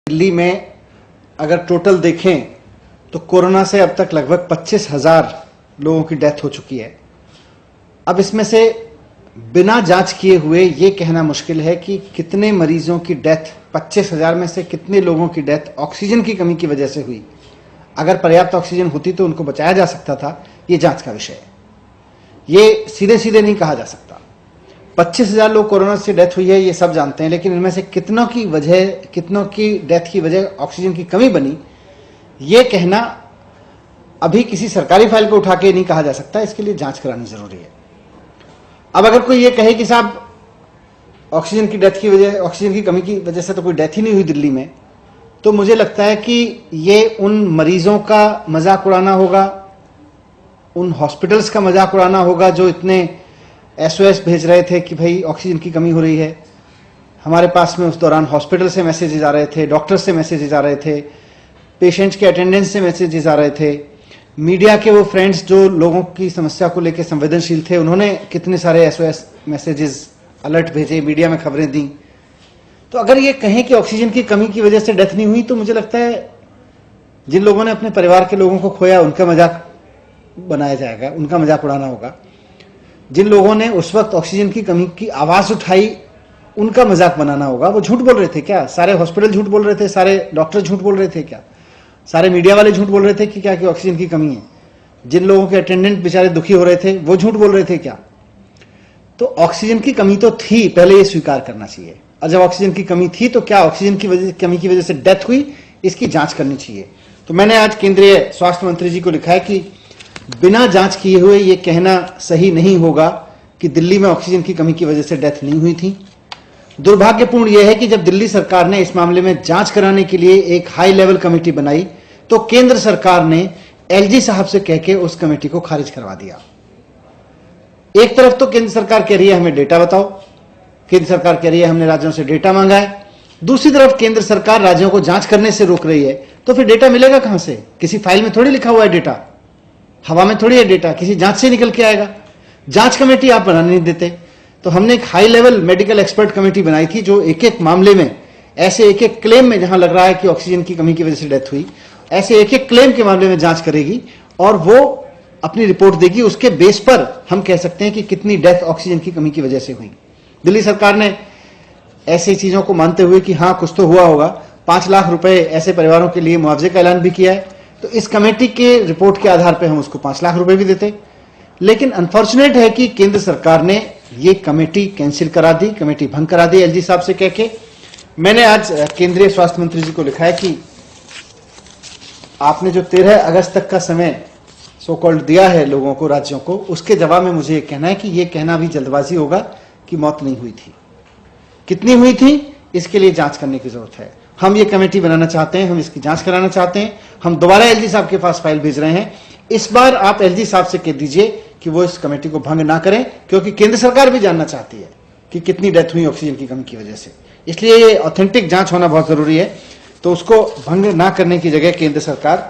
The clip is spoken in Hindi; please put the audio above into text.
दिल्ली में अगर टोटल देखें तो कोरोना से अब तक लगभग 25,000 लोगों की डेथ हो चुकी है। अब इसमें से बिना जांच किए हुए ये कहना मुश्किल है कि कितने मरीजों की डेथ 25,000 में से कितने लोगों की डेथ ऑक्सीजन की कमी की वजह से हुई। अगर पर्याप्त ऑक्सीजन होती तो उनको बचाया जा सकता था। ये जांच का विषय है, ये सीधे सीधे नहीं कहा जा सकता। 25,000 लोग कोरोना से डेथ हुई है, ये सब जानते हैं, लेकिन इनमें से कितनों की डेथ की वजह ऑक्सीजन की कमी बनी, ये कहना अभी किसी सरकारी फाइल को उठा के नहीं कहा जा सकता। इसके लिए जांच करानी जरूरी है। अब अगर कोई ये कहे कि साहब ऑक्सीजन की कमी की वजह से तो कोई डेथ ही नहीं हुई दिल्ली में, तो मुझे लगता है कि ये उन मरीजों का मजाक उड़ाना होगा, उन हॉस्पिटल्स का मजाक उड़ाना होगा जो इतने SOS भेज रहे थे कि भाई ऑक्सीजन की कमी हो रही है। हमारे पास में उस दौरान हॉस्पिटल से मैसेजेस आ रहे थे, डॉक्टर से मैसेजेस आ रहे थे, पेशेंट्स के अटेंडेंस से मैसेजेस आ रहे थे, मीडिया के वो फ्रेंड्स जो लोगों की समस्या को लेकर संवेदनशील थे, उन्होंने कितने सारे SOS मैसेजेस अलर्ट भेजे, मीडिया में खबरें दी। तो अगर ये कहें कि ऑक्सीजन की कमी की वजह से डेथ नहीं हुई, तो मुझे लगता है जिन लोगों ने अपने परिवार के लोगों को खोया उनका मजाक बनाया जाएगा, उनका मजाक उड़ाना होगा। जिन लोगों ने उस वक्त ऑक्सीजन की कमी की आवाज उठाई उनका मजाक बनाना होगा। वो झूठ बोल रहे थे क्या? सारे हॉस्पिटल झूठ बोल रहे थे? सारे डॉक्टर झूठ बोल रहे थे क्या? सारे मीडिया वाले झूठ बोल रहे थे कि क्या कि ऑक्सीजन की कमी है? जिन लोगों के अटेंडेंट बेचारे दुखी हो रहे थे वो झूठ बोल रहे थे क्या? तो ऑक्सीजन की कमी तो थी, पहले ये स्वीकार करना चाहिए। और जब ऑक्सीजन की कमी थी तो क्या ऑक्सीजन की कमी की वजह से डेथ हुई, इसकी जांच करनी चाहिए। तो मैंने आज केंद्रीय स्वास्थ्य मंत्री जी को लिखा है कि बिना जांच किए हुए ये कहना सही नहीं होगा कि दिल्ली में ऑक्सीजन की कमी की वजह से डेथ नहीं हुई थी। दुर्भाग्यपूर्ण यह है कि जब दिल्ली सरकार ने इस मामले में जांच कराने के लिए एक हाई लेवल कमेटी बनाई तो केंद्र सरकार ने LG साहब से कह के उस कमेटी को खारिज करवा दिया। एक तरफ तो केंद्र सरकार कह रही है हमें डेटा बताओ, केंद्र सरकार कह रही है हमने राज्यों से डेटा मांगा है, दूसरी तरफ केंद्र सरकार राज्यों को जांच करने से रोक रही है। तो फिर डेटा मिलेगा कहां से? किसी फाइल में थोड़ी लिखा हुआ है डेटा, हवा में थोड़ी है डेटा, किसी जांच से निकल के आएगा। जांच कमेटी आप बनाने नहीं देते। तो हमने एक high level medical expert committee बनाई थी जो एक एक मामले में, ऐसे एक एक क्लेम में जहां लग रहा है कि ऑक्सीजन की कमी की वजह से डेथ हुई, ऐसे एक एक क्लेम के मामले में जांच करेगी और वो अपनी रिपोर्ट देगी। उसके बेस पर हम कह सकते हैं कि कितनी डेथ ऑक्सीजन की कमी की वजह से हुई। दिल्ली सरकार ने ऐसी चीजों को मानते हुए कि हां कुछ तो हुआ होगा, 5 लाख रुपए ऐसे परिवारों के लिए मुआवजे का ऐलान भी किया है। तो इस कमेटी के रिपोर्ट के आधार पर हम उसको 5 लाख रुपए भी देते। लेकिन अनफॉर्चुनेट है कि केंद्र सरकार ने ये कमेटी कैंसिल करा दी, कमेटी भंग करा दी LG साहब से कह के। मैंने आज केंद्रीय स्वास्थ्य मंत्री जी को लिखा है कि आपने जो 13 अगस्त तक का समय सो कॉल्ड दिया है लोगों को, राज्यों को, उसके जवाब में मुझे ये कहना है कि ये कहना भी जल्दबाजी होगा कि मौत नहीं हुई थी। कितनी हुई थी इसके लिए जांच करने की जरूरत है। हम ये कमेटी बनाना चाहते हैं, हम इसकी जांच कराना चाहते हैं। हम दोबारा LG साहब के पास फाइल भेज रहे हैं। इस बार आप LG साहब से कह दीजिए कि वो इस कमेटी को भंग ना करें, क्योंकि केंद्र सरकार भी जानना चाहती है कि कितनी डेथ हुई ऑक्सीजन की कमी की वजह से। इसलिए ये ऑथेंटिक जांच होना बहुत जरूरी है। तो उसको भंग ना करने की जगह केंद्र सरकार